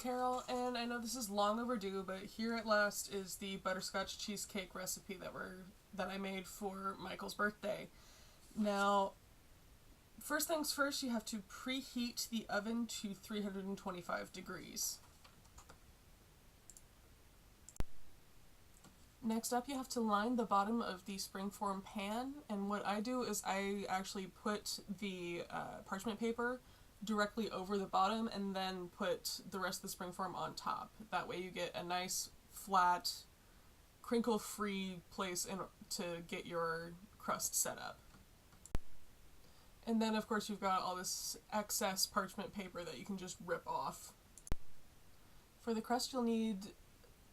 Carol, and I know this is long overdue, but here at last is the butterscotch cheesecake recipe that I made for Michael's birthday. Now, first things first, you have to preheat the oven to 325 degrees. Next up, you have to line the bottom of the springform pan, and what I do is I actually put the parchment paper directly over the bottom and then put the rest of the springform on top. That way you get a nice, flat, crinkle-free place to get your crust set up. And then, of course, you've got all this excess parchment paper that you can just rip off. For the crust, you'll need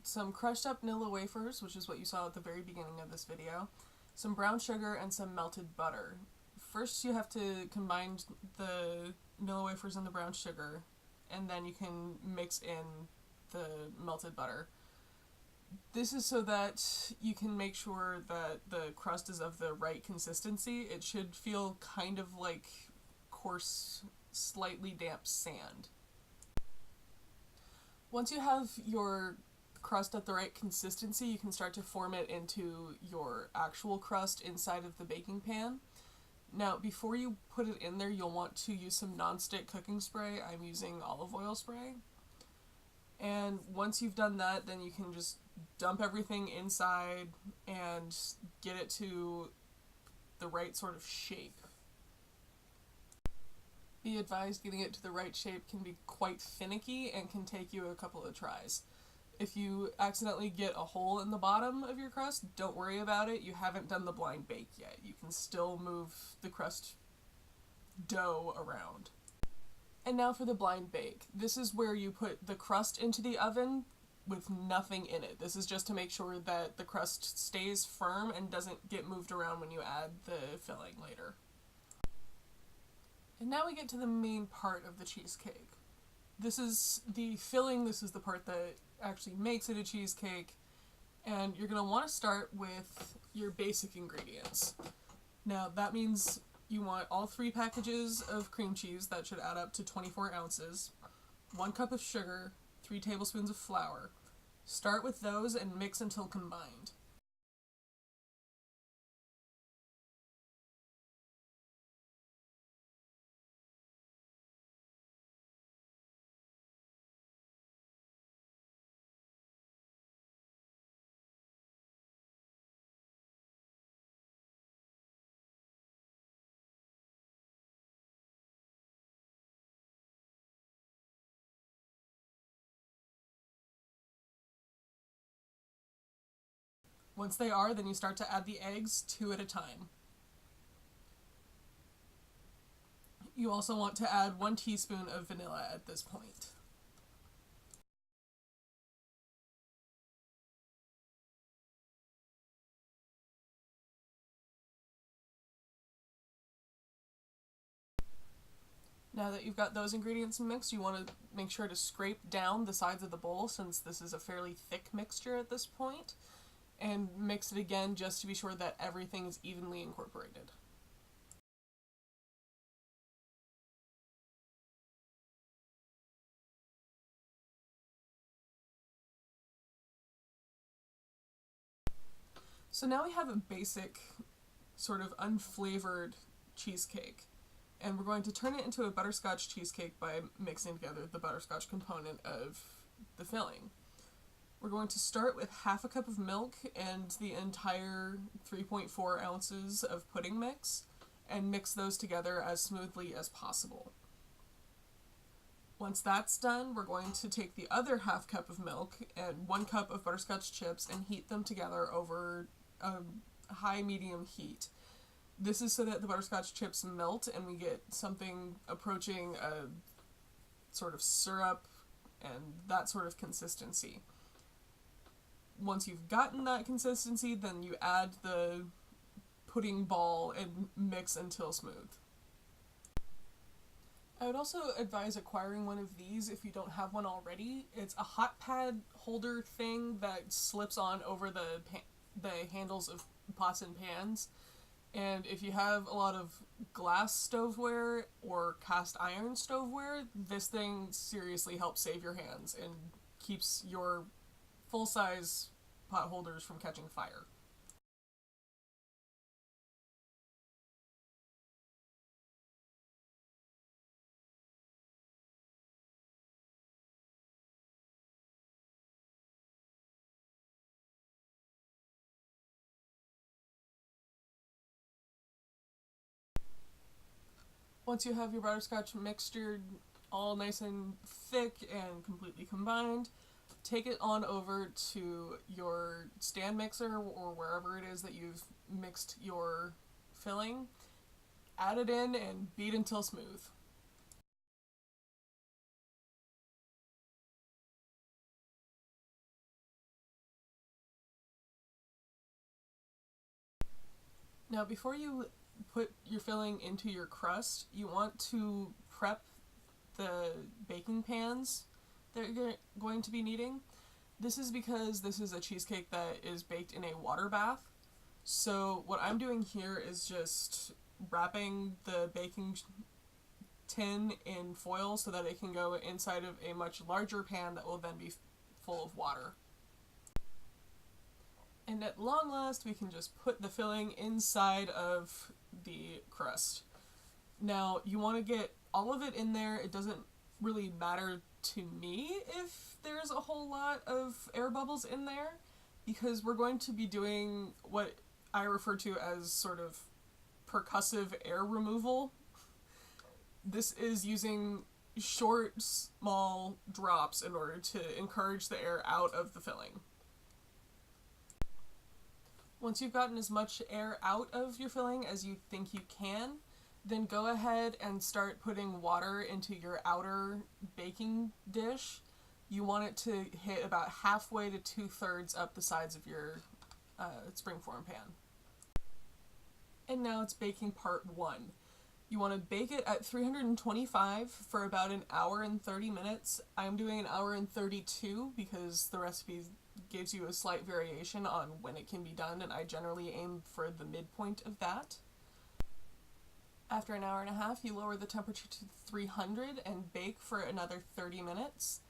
some crushed up Nilla wafers, which is what you saw at the very beginning of this video, some brown sugar, and some melted butter. First, you have to combine the Nilla wafers and the brown sugar, and then you can mix in the melted butter. This is so that you can make sure that the crust is of the right consistency. It should feel kind of like coarse, slightly damp sand. Once you have your crust at the right consistency, you can start to form it into your actual crust inside of the baking pan. Now, before you put it in there, you'll want to use some non-stick cooking spray. I'm using olive oil spray. And once you've done that, then you can just dump everything inside and get it to the right sort of shape. Be advised, getting it to the right shape can be quite finicky and can take you a couple of tries. If you accidentally get a hole in the bottom of your crust, don't worry about it. You haven't done the blind bake yet. You can still move the crust dough around. And now for the blind bake. This is where you put the crust into the oven with nothing in it. This is just to make sure that the crust stays firm and doesn't get moved around when you add the filling later. And now we get to the main part of the cheesecake. This is the filling, this is the part that actually makes it a cheesecake, and you're going to want to start with your basic ingredients. Now that means you want all 3 packages of cream cheese, that should add up to 24 ounces, 1 cup of sugar, 3 tablespoons of flour. Start with those and mix until combined. Once they are, then you start to add the eggs 2 at a time. You also want to add 1 teaspoon of vanilla at this point. Now that you've got those ingredients mixed, you want to make sure to scrape down the sides of the bowl, since this is a fairly thick mixture at this point, and mix it again just to be sure that everything is evenly incorporated. So now we have a basic, sort of unflavored cheesecake, and we're going to turn it into a butterscotch cheesecake by mixing together the butterscotch component of the filling. We're going to start with half a cup of milk and the entire 3.4 ounces of pudding mix, and mix those together as smoothly as possible. Once that's done, we're going to take the other half cup of milk and 1 cup of butterscotch chips and heat them together over a high-medium heat. This is so that the butterscotch chips melt and we get something approaching a sort of syrup and that sort of consistency. Once you've gotten that consistency, then you add the pudding ball and mix until smooth. I would also advise acquiring one of these if you don't have one already. It's a hot pad holder thing that slips on over the handles of pots and pans. And if you have a lot of glass stoveware or cast iron stoveware, this thing seriously helps save your hands and keeps your full-size pot holders from catching fire. Once you have your butterscotch mixture all nice and thick and completely combined, take it on over to your stand mixer or wherever it is that you've mixed your filling. Add it in and beat until smooth. Now, before you put your filling into your crust, you want to prep the baking pans that you're going to be needing. This is because this is a cheesecake that is baked in a water bath. So what I'm doing here is just wrapping the baking tin in foil so that it can go inside of a much larger pan that will then be full of water. And at long last, we can just put the filling inside of the crust. Now, you want to get all of it in there. It doesn't really matter to me if there's a whole lot of air bubbles in there, because we're going to be doing what I refer to as sort of percussive air removal. This is using short, small drops in order to encourage the air out of the filling. Once you've gotten as much air out of your filling as you think you can, then go ahead and start putting water into your outer baking dish. You want it to hit about halfway to 2/3 up the sides of your springform pan. And now it's baking part 1. You want to bake it at 325 for about an hour and 30 minutes. I'm doing an hour and 32 because the recipe gives you a slight variation on when it can be done, and I generally aim for the midpoint of that. After an hour and a half, you lower the temperature to 300 and bake for another 30 minutes,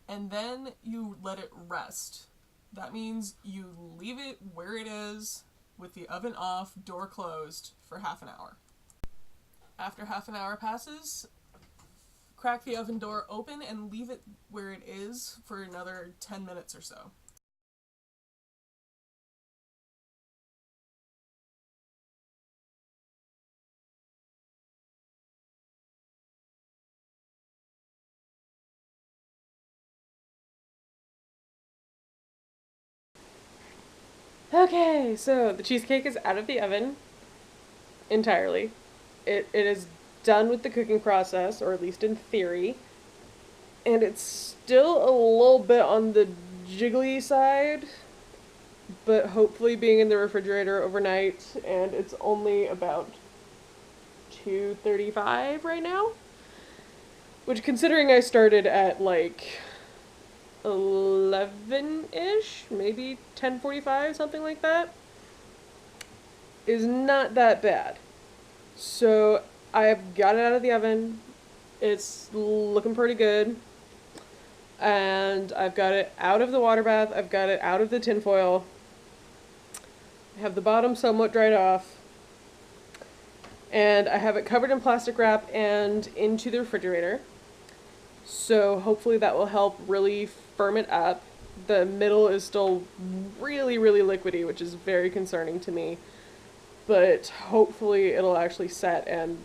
and then you let it rest. That means you leave it where it is with the oven off, door closed, for half an hour. After half an hour passes, crack the oven door open and leave it where it is for another 10 minutes or so. Okay, so the cheesecake is out of the oven entirely. It is done with the cooking process, or at least in theory. And it's still a little bit on the jiggly side, but hopefully being in the refrigerator overnight, and it's only about 2:35 right now. Which, considering I started at like 11-ish, maybe 10:45, something like that, is not that bad. So I've got it out of the oven. It's looking pretty good. And I've got it out of the water bath. I've got it out of the tinfoil. I have the bottom somewhat dried off. And I have it covered in plastic wrap and into the refrigerator. So hopefully that will help really firm it up. The middle is still really, really liquidy, which is very concerning to me. But hopefully it'll actually set and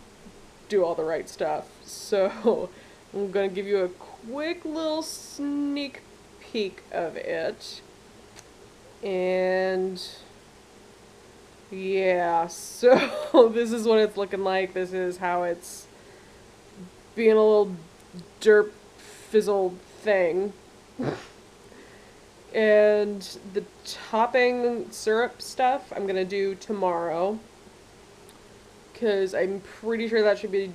do all the right stuff. So I'm going to give you a quick little sneak peek of it. And yeah, so this is what it's looking like. This is how it's being a little derp fizzled thing. And the topping syrup stuff I'm gonna do tomorrow, because I'm pretty sure that should be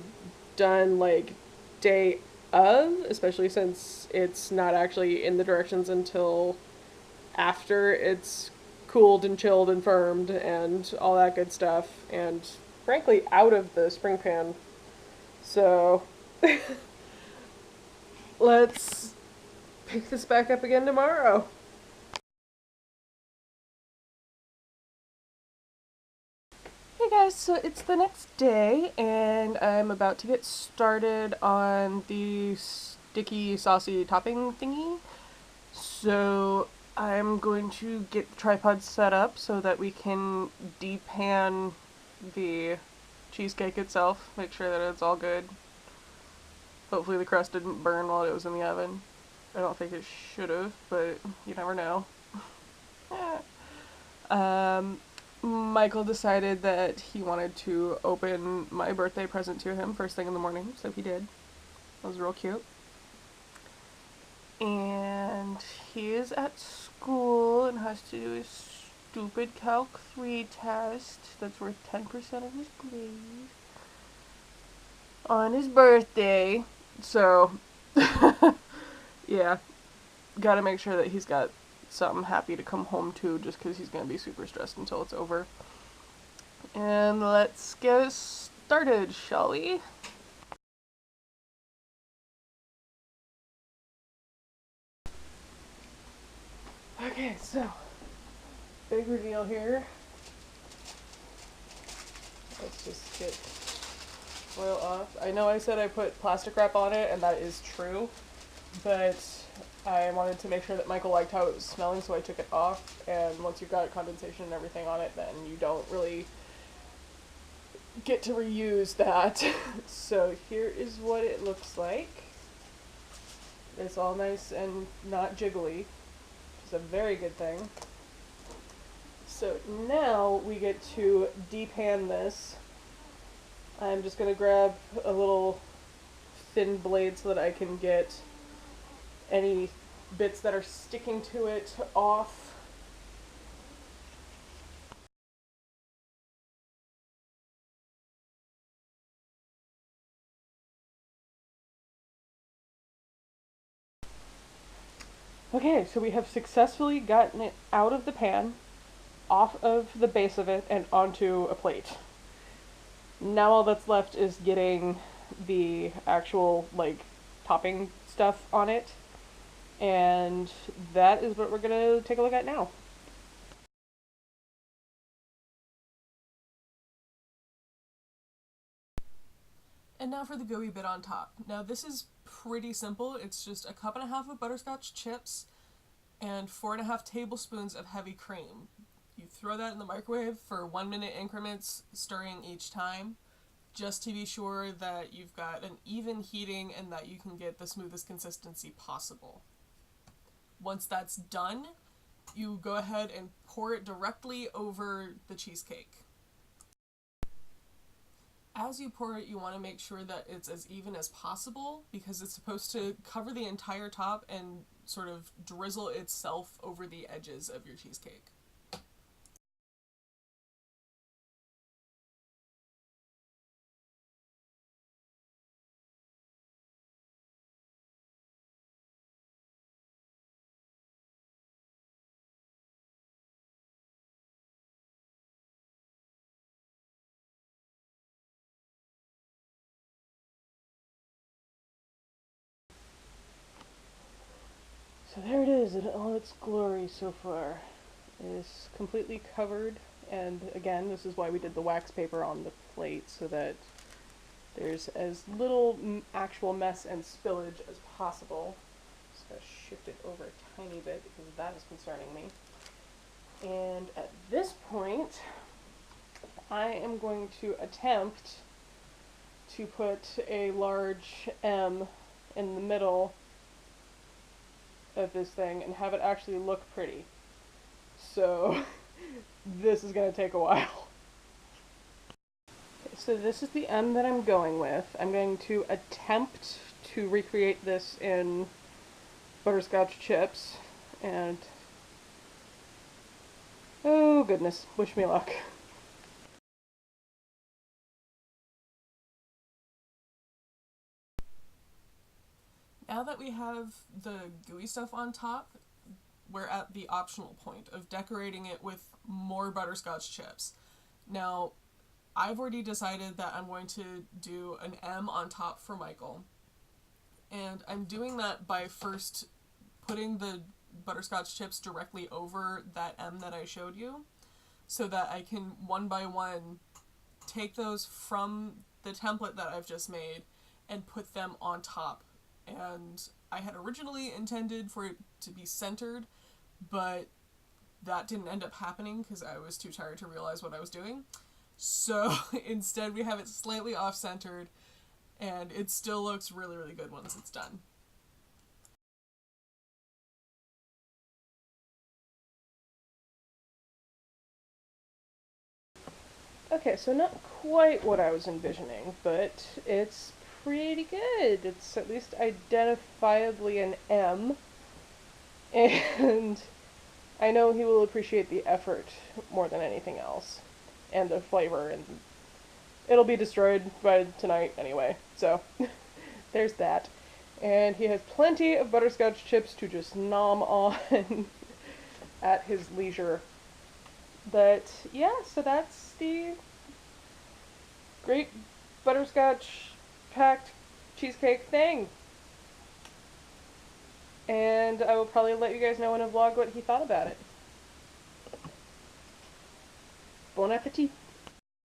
done like day of, especially since it's not actually in the directions until after it's cooled and chilled and firmed and all that good stuff, and frankly out of the spring pan. So let's pick this back up again tomorrow. Hey guys, so it's the next day, and I'm about to get started on the sticky, saucy topping thingy. So I'm going to get the tripod set up so that we can depan the cheesecake itself, make sure that it's all good. Hopefully the crust didn't burn while it was in the oven. I don't think it should have, but you never know. um, Michael decided that he wanted to open my birthday present to him first thing in the morning, so he did. That was real cute. And he is at school and has to do a stupid Calc 3 test that's worth 10% of his grade on his birthday. So, yeah, gotta make sure that he's got something happy to come home to just because he's gonna be super stressed until it's over. And let's get started, shall we? Okay, so, big reveal here. Let's just get foil off. I know I said I put plastic wrap on it, and that is true, but I wanted to make sure that Michael liked how it was smelling, so I took it off, and once you've got condensation and everything on it, then you don't really get to reuse that. So here is what it looks like. It's all nice and not jiggly, which is a very good thing. So now we get to depan this. I'm just going to grab a little thin blade so that I can get any bits that are sticking to it off. Okay, so we have successfully gotten it out of the pan, off of the base of it, and onto a plate. Now all that's left is getting the actual, like, topping stuff on it, and that is what we're gonna take a look at now. And now for the gooey bit on top. Now this is pretty simple. It's just a cup and a half of butterscotch chips and 4.5 tablespoons of heavy cream. You throw that in the microwave for 1 minute increments, stirring each time, just to be sure that you've got an even heating and that you can get the smoothest consistency possible. Once that's done, you go ahead and pour it directly over the cheesecake. As you pour it, you want to make sure that it's as even as possible because it's supposed to cover the entire top and sort of drizzle itself over the edges of your cheesecake. So there it is in all its glory so far. It is completely covered, and again, this is why we did the wax paper on the plate, so that there's as little actual mess and spillage as possible. Just gotta shift it over a tiny bit because that is concerning me. And at this point, I am going to attempt to put a large M in the middle of this thing and have it actually look pretty. So this is going to take a while. Okay, so this is the M that I'm going with. I'm going to attempt to recreate this in butterscotch chips, and oh goodness, wish me luck. Now that we have the gooey stuff on top, we're at the optional point of decorating it with more butterscotch chips. Now, I've already decided that I'm going to do an M on top for Michael. And I'm doing that by first putting the butterscotch chips directly over that M that I showed you, so that I can one by one take those from the template that I've just made and put them on top. And I had originally intended for it to be centered, but that didn't end up happening because I was too tired to realize what I was doing. So instead we have it slightly off-centered, and it still looks really, really good once it's done. Okay, so not quite what I was envisioning, but it's pretty good. It's at least identifiably an M, and I know he will appreciate the effort more than anything else, and the flavor, and it'll be destroyed by tonight anyway, so there's that. And he has plenty of butterscotch chips to just nom on at his leisure. But yeah, so that's the great butterscotch packed cheesecake thing. And I will probably let you guys know in a vlog what he thought about it. Bon appetit!